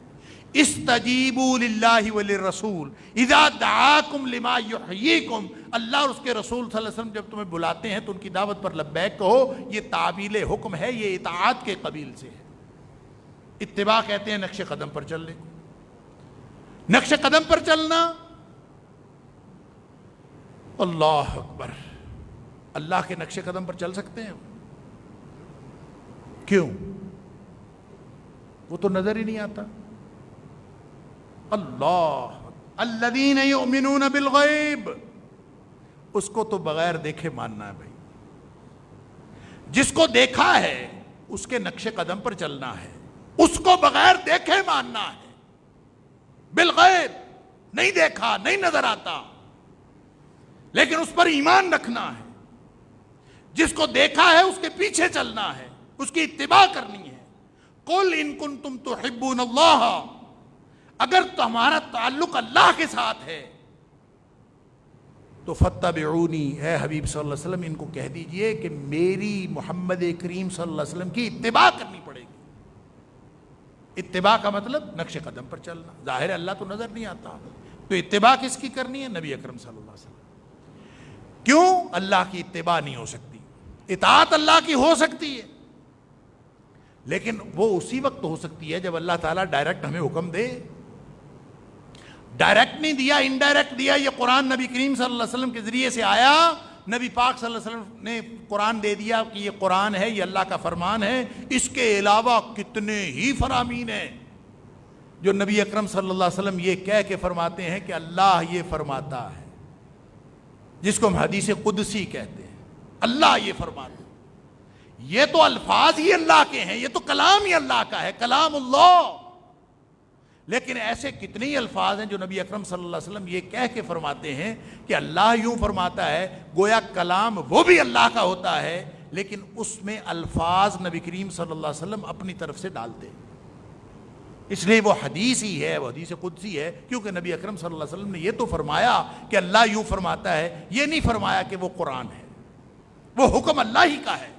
[SPEAKER 1] استجیبوا للہ وللرسول اذا دعاکم لما یحییکم، اللہ اور اس کے رسول صلی اللہ علیہ وسلم جب تمہیں بلاتے ہیں تو ان کی دعوت پر لبیک کہو، یہ تعمیل حکم ہے، یہ اطاعت کے قبیل سے ہے۔ اتباع کہتے ہیں نقش قدم پر چلنے کو۔ نقش قدم پر چلنا، اللہ اکبر، اللہ کے نقش قدم پر چل سکتے ہیں؟ کیوں؟ وہ تو نظر ہی نہیں آتا. اللہ الذین یؤمنون بالغیب، اس کو تو بغیر دیکھے ماننا ہے بھائی. جس کو دیکھا ہے اس کے نقش قدم پر چلنا ہے، اس کو بغیر دیکھے ماننا ہے. بالغیب، نہیں دیکھا، نہیں نظر آتا، لیکن اس پر ایمان رکھنا ہے. جس کو دیکھا ہے اس کے پیچھے چلنا ہے، اس کی اتباع کرنی ہے. قل ان کنتم تحبون اللہ، اگر تمہارا تعلق اللہ کے ساتھ ہے تو فاتبعونی، اے حبیب صلی اللہ علیہ وسلم ان کو کہہ دیجئے کہ میری محمد کریم صلی اللہ علیہ وسلم کی اتباع کرنی پڑے گی. اتباع کا مطلب نقش قدم پر چلنا. ظاہر ہے اللہ تو نظر نہیں آتا، تو اتباع کس کی کرنی ہے؟ نبی اکرم صلی اللہ علیہ وسلم. کیوں؟ اللہ کی اتباع نہیں ہو سکتی، اطاعت اللہ کی ہو سکتی ہے، لیکن وہ اسی وقت ہو سکتی ہے جب اللہ تعالیٰ ڈائریکٹ ہمیں حکم دے. ڈائریکٹ نہیں دیا، انڈائریکٹ دیا. یہ قرآن نبی کریم صلی اللہ علیہ وسلم کے ذریعے سے آیا، نبی پاک صلی اللہ علیہ وسلم نے قرآن دے دیا کہ یہ قرآن ہے، یہ اللہ کا فرمان ہے. اس کے علاوہ کتنے ہی فرامین ہیں جو نبی اکرم صلی اللہ علیہ وسلم یہ کہہ کے فرماتے ہیں کہ اللہ یہ فرماتا ہے، جس کو ہم حدیث قدسی کہتے ہیں. اللہ یہ فرماتا ہے. یہ تو الفاظ ہی اللہ کے ہیں، یہ تو کلام ہی اللہ کا ہے، کلام اللہ. لیکن ایسے کتنے ہی الفاظ ہیں جو نبی اکرم صلی اللہ علیہ وسلم یہ کہہ کے فرماتے ہیں کہ اللہ یوں فرماتا ہے. گویا کلام وہ بھی اللہ کا ہوتا ہے، لیکن اس میں الفاظ نبی کریم صلی اللہ علیہ وسلم اپنی طرف سے ڈالتے ہیں. اس لیے وہ حدیث ہی ہے، وہ حدیث قدسی ہے، کیونکہ نبی اکرم صلی اللہ علیہ وسلم نے یہ تو فرمایا کہ اللہ یوں فرماتا ہے. یہ نہیں فرمایا کہ وہ قرآن ہے، وہ حکم اللہ ہی کا ہے.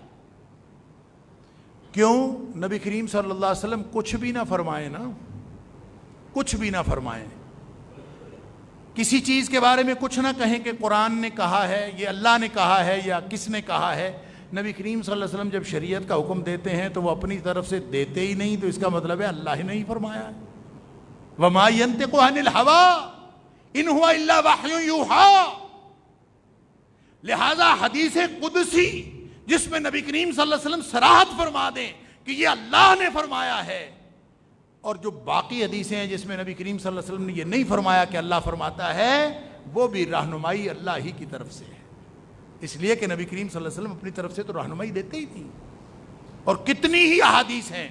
[SPEAKER 1] کیوں؟ نبی کریم صلی اللہ علیہ وسلم کچھ بھی نہ فرمائے نا، کچھ بھی نہ فرمائیں، کسی چیز کے بارے میں کچھ نہ کہیں کہ قرآن نے کہا ہے، یہ اللہ نے کہا ہے، یا کس نے کہا ہے. نبی کریم صلی اللہ علیہ وسلم جب شریعت کا حکم دیتے ہیں تو وہ اپنی طرف سے دیتے ہی نہیں، تو اس کا مطلب ہے اللہ ہی نہیں فرمایا ہے. وَمَا يَنْتِقُ عَنِ الْهَوَىٰ إِنْ هُوَ إِلَّا وَحْيٌ يُوحَىٰ. لہذا حدیث قدسی جس میں نبی کریم صلی اللہ علیہ وسلم صراحت فرما دیں کہ یہ اللہ نے فرمایا ہے، اور جو باقی حدیثیں ہیں جس میں نبی کریم صلی اللہ علیہ وسلم نے یہ نہیں فرمایا کہ اللہ فرماتا ہے، وہ بھی رہنمائی اللہ ہی کی طرف سے ہے. اس لیے کہ نبی کریم صلی اللہ علیہ وسلم اپنی طرف سے تو رہنمائی دیتے ہی تھی. اور کتنی ہی احادیث ہیں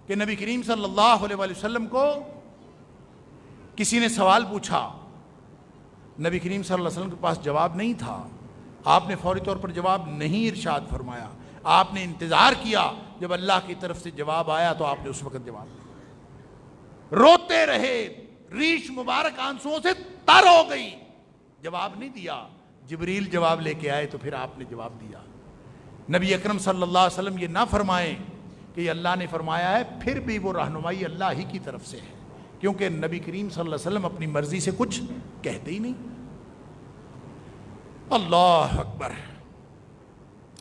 [SPEAKER 1] کہ نبی کریم صلی اللہ علیہ وآلہ وسلم کو کسی نے سوال پوچھا، نبی کریم صلی اللہ علیہ وسلم کے پاس جواب نہیں تھا، آپ نے فوری طور پر جواب نہیں ارشاد فرمایا. آپ نے انتظار کیا، جب اللہ کی طرف سے جواب آیا تو آپ نے اس وقت جواب دیا. روتے رہے، ریش مبارک آنسوؤں سے تر ہو گئی، جواب نہیں دیا. جبریل جواب لے کے آئے تو پھر آپ نے جواب دیا. نبی اکرم صلی اللہ علیہ وسلم یہ نہ فرمائیں کہ یہ اللہ نے فرمایا ہے، پھر بھی وہ رہنمائی اللہ ہی کی طرف سے ہے، کیونکہ نبی کریم صلی اللہ علیہ وسلم اپنی مرضی سے کچھ کہتے ہی نہیں. اللہ اکبر.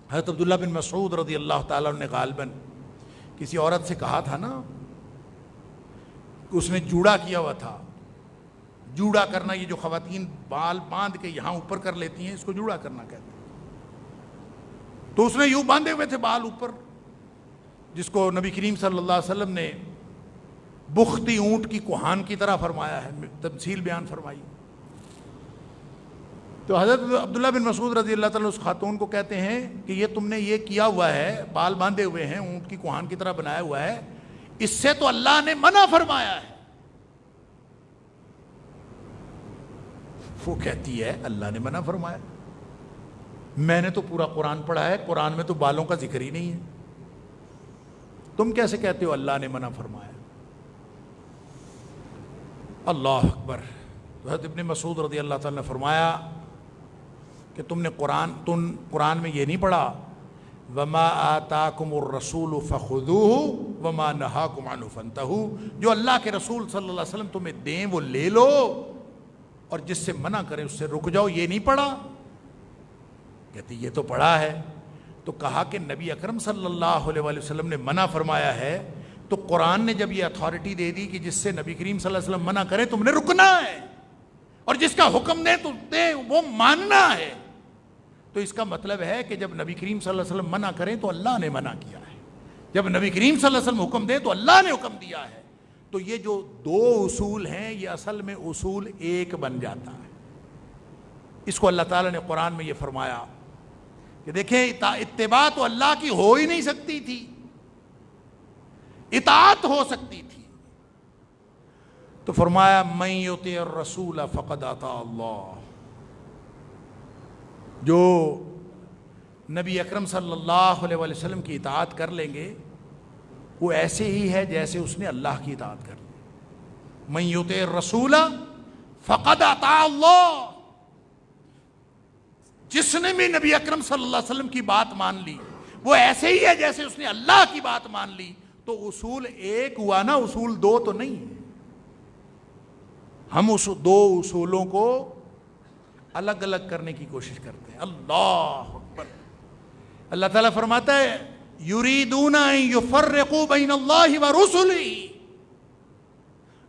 [SPEAKER 1] حضرت عبداللہ بن مسعود رضی اللہ تعالیٰ عنہ نے غالباً کسی عورت سے کہا تھا نا کہ اس نے جوڑا کیا ہوا تھا. جوڑا کرنا، یہ جو خواتین بال باندھ کے یہاں اوپر کر لیتی ہیں، اس کو جوڑا کرنا کہتے ہیں. تو اس نے یوں باندھے ہوئے تھے بال اوپر، جس کو نبی کریم صلی اللہ علیہ وسلم نے بختی اونٹ کی کوہان کی طرح فرمایا ہے، تمثیل بیان فرمائی. تو حضرت عبداللہ بن مسعود رضی اللہ تعالیٰ اس خاتون کو کہتے ہیں کہ یہ تم نے یہ کیا ہوا ہے، بال باندھے ہوئے ہیں، اونٹ کی کوہان کی طرح بنایا ہوا ہے، اس سے تو اللہ نے منع فرمایا ہے. وہ کہتی ہے اللہ نے منع فرمایا؟ میں نے تو پورا قرآن پڑھا ہے، قرآن میں تو بالوں کا ذکر ہی نہیں ہے، تم کیسے کہتے ہو اللہ نے منع فرمایا؟ اللہ اکبر. تو حضرت ابن مسعود رضی اللہ تعالیٰ نے فرمایا کہ تم نے قرآن میں یہ نہیں پڑھا وَمَا آتَاكُمُ الرَّسُولُ فَخُذُوهُ وَمَا نَهَاكُمْ عَنْهُ فَانْتَهُوا. جو اللہ کے رسول صلی اللہ علیہ وسلم تمہیں دیں وہ لے لو، اور جس سے منع کریں اس سے رک جاؤ. یہ نہیں پڑھا؟ کہتی یہ تو پڑھا ہے. تو کہا کہ نبی اکرم صلی اللہ علیہ وسلم نے منع فرمایا ہے، تو قرآن نے جب یہ اتھارٹی دے دی کہ جس سے نبی کریم صلی اللہ علیہ وسلم منع کرے تم نے رکنا ہے، اور جس کا حکم دے تو دے وہ ماننا ہے. تو اس کا مطلب ہے کہ جب نبی کریم صلی اللہ علیہ وسلم منع کریں تو اللہ نے منع کیا ہے. جب نبی کریم صلی اللہ علیہ وسلم حکم دے تو اللہ نے حکم دیا ہے. تو یہ جو دو اصول ہیں یہ اصل میں اصول ایک بن جاتا ہے. اس کو اللہ تعالیٰ نے قرآن میں یہ فرمایا کہ دیکھیں اتباع تو اللہ کی ہو ہی نہیں سکتی تھی، اطاعت ہو سکتی تھی. تو فرمایا من یطیع الرسول فقد اطاع اللہ. جو نبی اکرم صلی اللہ علیہ وسلم کی اطاعت کر لیں گے وہ ایسے ہی ہے جیسے اس نے اللہ کی اطاعت کر لی. من یطیع الرسول فقد اطاع اللہ. جس نے بھی نبی اکرم صلی اللہ علیہ وسلم کی بات مان لی وہ ایسے ہی ہے جیسے اس نے اللہ کی بات مان لی. تو اصول ایک ہوا نا، اصول دو تو نہیں. ہم اس دو اصولوں کو الگ الگ کرنے کی کوشش کرتے ہیں. اللہ اکبر. اللہ تعالیٰ فرماتا ہے یریدون ان یفرقوا بین اللہ ورسلہ.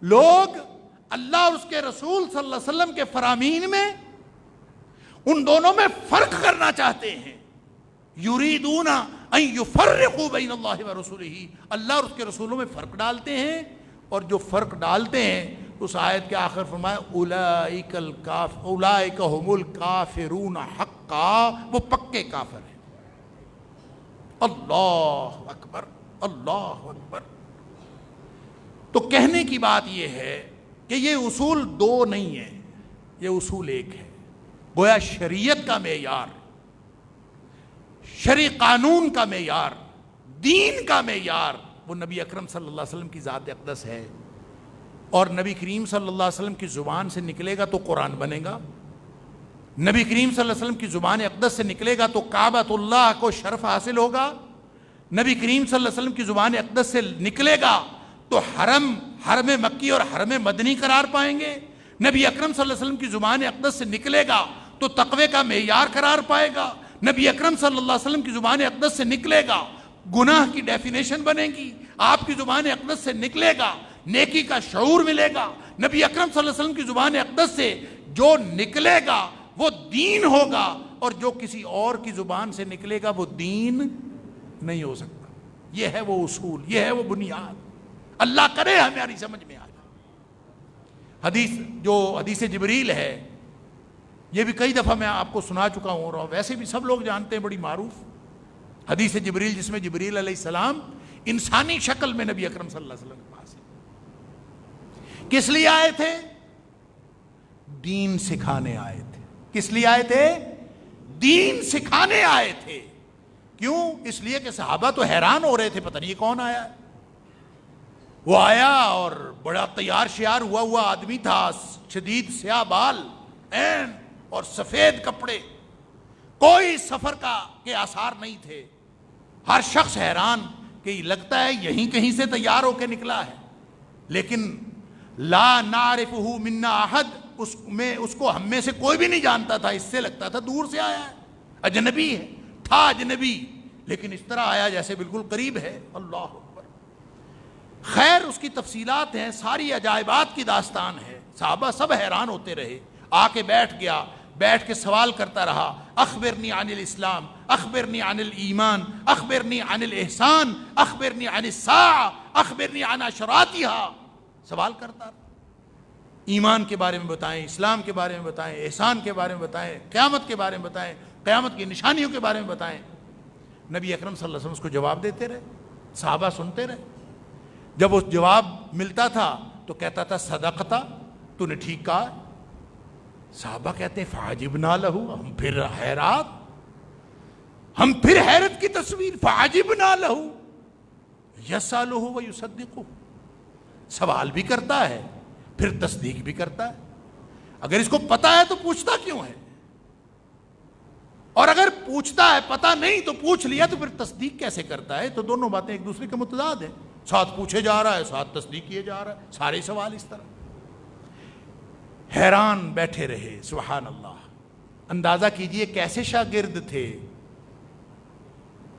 [SPEAKER 1] لوگ اللہ اور اس کے رسول صلی اللہ علیہ وسلم کے فرامین میں ان دونوں میں فرق کرنا چاہتے ہیں. یریدون ان یفرقوا بین اللہ ورسلہ. اللہ اور اس کے رسولوں میں فرق ڈالتے ہیں، اور جو فرق ڈالتے ہیں اس آیت کے آخر فرمایا اولئک هم الکافرون حقا. وہ پکے کافر ہیں. اللہ اکبر، اللہ اکبر. تو کہنے کی بات یہ ہے کہ یہ اصول دو نہیں ہیں، یہ اصول ایک ہے. گویا شریعت کا معیار، شرعی قانون کا معیار، دین کا معیار وہ نبی اکرم صلی اللہ علیہ وسلم کی ذات اقدس ہے. اور نبی کریم صلی اللہ علیہ وسلم کی زبان سے نکلے گا تو قرآن بنے گا. نبی کریم صلی اللہ علیہ وسلم کی زبان اقدس سے نکلے گا تو کعبۃ اللہ کو شرف حاصل ہوگا. نبی کریم صلی اللہ علیہ وسلم کی زبان اقدس سے نکلے گا تو حرم مکی اور حرم مدنی قرار پائیں گے. نبی اکرم صلی اللہ علیہ وسلم کی زبان اقدس سے نکلے گا تو تقوی کا معیار قرار پائے گا. نبی اکرم صلی اللہ علیہ وسلم کی زبان اقدس سے نکلے گا گناہ کی ڈیفینیشن بنے گی. آپ کی زبان اقدس سے نکلے گا نیکی کا شعور ملے گا. نبی اکرم صلی اللہ علیہ وسلم کی زبان اقدس سے جو نکلے گا وہ دین ہوگا، اور جو کسی اور کی زبان سے نکلے گا وہ دین نہیں ہو سکتا. یہ ہے وہ اصول، یہ ہے وہ بنیاد. اللہ کرے ہماری سمجھ میں آ جائے. حدیث جبریل ہے، یہ بھی کئی دفعہ میں آپ کو سنا چکا ہوں اور ویسے بھی سب لوگ جانتے ہیں، بڑی معروف حدیث جبریل، جس میں جبریل علیہ السلام انسانی شکل میں نبی اکرم صلی اللہ علیہ وسلم کے پاس ہے. کس لیے آئے تھے؟ دین سکھانے آئے تھے. کس لیے آئے تھے؟ دین سکھانے آئے تھے. کیوں؟ اس لیے کہ صحابہ تو حیران ہو رہے تھے، پتہ نہیں یہ کون آیا ہے. وہ آیا اور بڑا تیار شیار ہوا آدمی تھا، شدید سیاہ بال عین اور سفید کپڑے، کوئی سفر کے آثار نہیں تھے. ہر شخص حیران کہ لگتا ہے یہیں کہیں سے تیار ہو کے نکلا ہے. لیکن لا نعرفہ منا احد، اس کو ہم میں سے کوئی بھی نہیں جانتا تھا. اس سے لگتا تھا دور سے آیا ہے، اجنبی ہے. تھا اجنبی لیکن اس طرح آیا جیسے بالکل قریب ہے. اللہ اکبر. خیر اس کی تفصیلات ہیں، ساری عجائبات کی داستان ہے. صحابہ سب حیران ہوتے رہے. آ کے بیٹھ گیا، بیٹھ کے سوال کرتا رہا، اخبرنی عن الاسلام، اخبرنی عن الایمان، اخبرنی عن الاحسان، اخبرنی عن الساعة، اخبرنی عن اشراطها. سوال کرتا رہا. ایمان کے بارے میں بتائیں، اسلام کے بارے میں بتائیں، احسان کے بارے میں بتائیں، قیامت کے بارے میں بتائیں، قیامت کی نشانیوں کے بارے میں بتائیں. نبی اکرم صلی اللہ علیہ وسلم اس کو جواب دیتے رہے، صحابہ سنتے رہے. جب وہ جواب ملتا تھا تو کہتا تھا صدقتا، تو نے ٹھیک کہا. صحابہ کہتے ہیں فعجبنا لہو، ہم پھر حیرت کی تصویر. فعجبنا لہو یسالہ و یصدقہ، سوال بھی کرتا ہے پھر تصدیق بھی کرتا ہے. اگر اس کو پتا ہے تو پوچھتا کیوں ہے؟ اور اگر پوچھتا ہے پتا نہیں تو پوچھ لیا تو پھر تصدیق کیسے کرتا ہے؟ تو دونوں باتیں ایک دوسرے کے متضاد ہیں. ساتھ پوچھے جا رہا ہے، ساتھ تصدیق کیے جا رہا ہے، سارے سوال اس طرح. حیران بیٹھے رہے. سبحان اللہ. اندازہ کیجئے کیسے شاگرد تھے.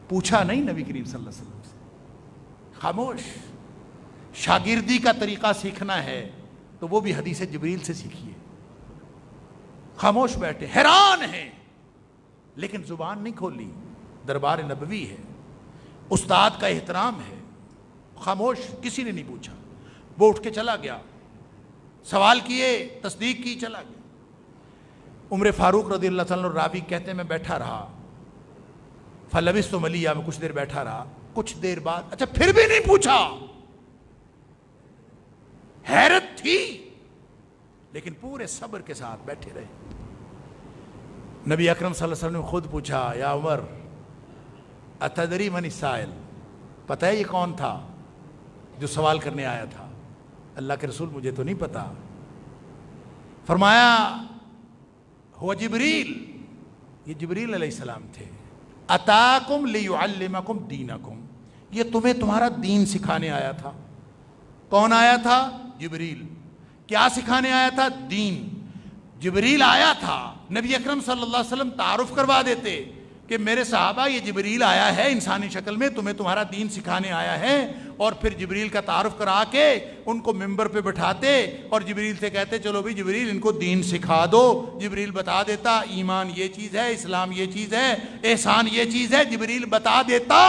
[SPEAKER 1] پوچھا نہیں نبی کریم صلی اللہ علیہ وسلم سے، خاموش. شاگردی کا طریقہ سیکھنا ہے تو وہ بھی حدیث جبریل سے سیکھیے. خاموش بیٹھے، حیران ہیں لیکن زبان نہیں کھولی. دربار نبوی ہے، استاد کا احترام ہے. خاموش، کسی نے نہیں پوچھا. وہ اٹھ کے چلا گیا، سوال کیے، تصدیق کی، چلا گیا. عمر فاروق رضی اللہ تعالیٰ عنہ راوی کہتے ہیں میں بیٹھا رہا، فلبثت ملیہ، میں کچھ دیر بیٹھا رہا. کچھ دیر بعد اچھا پھر بھی نہیں پوچھا. حیرت تھی لیکن پورے صبر کے ساتھ بیٹھے رہے. نبی اکرم صلی اللہ علیہ وسلم نے خود پوچھا، یا عمر اتدری من السائل، پتہ ہے یہ کون تھا جو سوال کرنے آیا تھا؟ اللہ کے رسول مجھے تو نہیں پتا. فرمایا ہوا جبریل، یہ جبریل علیہ السلام تھے. اتاکم لیعلمکم دینکم، یہ تمہیں تمہارا دین سکھانے آیا تھا. کون آیا تھا؟ جبریل. کیا سکھانے آیا تھا؟ دین. جبریل آیا تھا، نبی اکرم صلی اللہ علیہ وسلم تعارف کروا دیتے کہ میرے صحابہ یہ جبریل آیا ہے انسانی شکل میں، تمہیں تمہارا دین سکھانے آیا ہے. اور پھر جبریل کا تعارف کرا کے ان کو ممبر پہ بٹھاتے اور جبریل سے کہتے چلو بھی جبریل ان کو دین سکھا دو. جبریل بتا دیتا ایمان یہ چیز ہے، اسلام یہ چیز ہے، احسان یہ چیز ہے. جبریل بتا دیتا.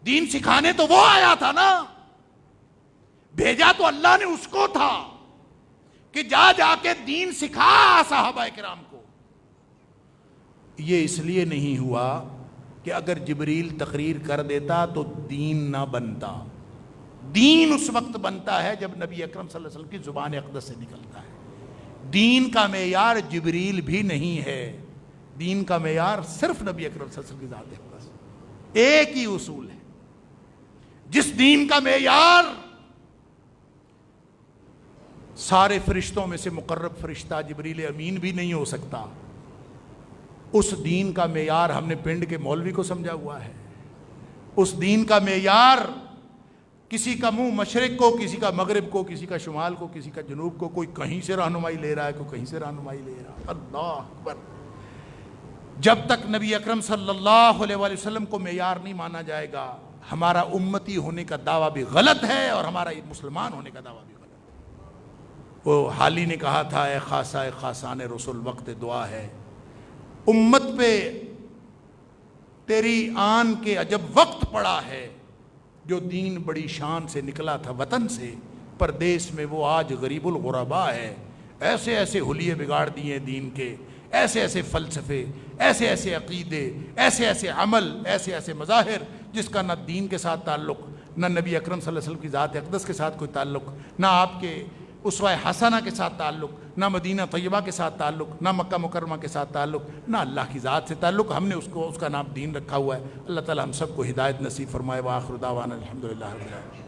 [SPEAKER 1] دین سکھانے تو وہ آیا تھا نا، بھیجا تو اللہ نے اس کو تھا کہ جا جا کے دین سکھا صحابہ کرام کو. یہ اس لیے نہیں ہوا کہ اگر جبریل تقریر کر دیتا تو دین نہ بنتا. دین اس وقت بنتا ہے جب نبی اکرم صلی اللہ علیہ وسلم کی زبان اقدس سے نکلتا ہے. دین کا معیار جبریل بھی نہیں ہے، دین کا معیار صرف نبی اکرم صلی اللہ علیہ وسلم کی ذات اقدس. ایک ہی اصول ہے، جس دین کا معیار سارے فرشتوں میں سے مقرب فرشتہ جبریل امین بھی نہیں ہو سکتا، اس دین کا معیار ہم نے پنڈ کے مولوی کو سمجھا ہوا ہے. اس دین کا معیار کسی کا منہ مشرق کو، کسی کا مغرب کو، کسی کا شمال کو، کسی کا جنوب کو. کوئی کہیں سے رہنمائی لے رہا ہے، کوئی کہیں سے رہنمائی لے رہا ہے. اللہ اکبر. جب تک نبی اکرم صلی اللہ علیہ وآلہ وسلم کو معیار نہیں مانا جائے گا، ہمارا امتی ہونے کا دعویٰ بھی غلط ہے اور ہمارا مسلمان ہونے کا دعویٰ بھی غلط ہے. وہ حالی نے کہا تھا اے خاصہ اے خاصان رسول وقت دعا ہے، امت پہ تیری آن کے جب وقت پڑا ہے، جو دین بڑی شان سے نکلا تھا وطن سے، پردیس میں وہ آج غریب الغربا ہے. ایسے ایسے حلیے بگاڑ دیے دین کے، ایسے ایسے فلسفے، ایسے ایسے عقیدے، ایسے ایسے عمل، ایسے ایسے مظاہر جس کا نہ دین کے ساتھ تعلق، نہ نبی اکرم صلی اللہ علیہ وسلم کی ذات اقدس کے ساتھ کوئی تعلق، نہ آپ کے اسوہ حسنہ کے ساتھ تعلق، نہ مدینہ طیبہ کے ساتھ تعلق، نہ مکہ مکرمہ کے ساتھ تعلق، نہ اللہ کی ذات سے تعلق. ہم نے اس کا نام دین رکھا ہوا ہے. اللہ تعالی ہم سب کو ہدایت نصیب فرمائے. وآخر دعوانا الحمدللہ رب العالمین.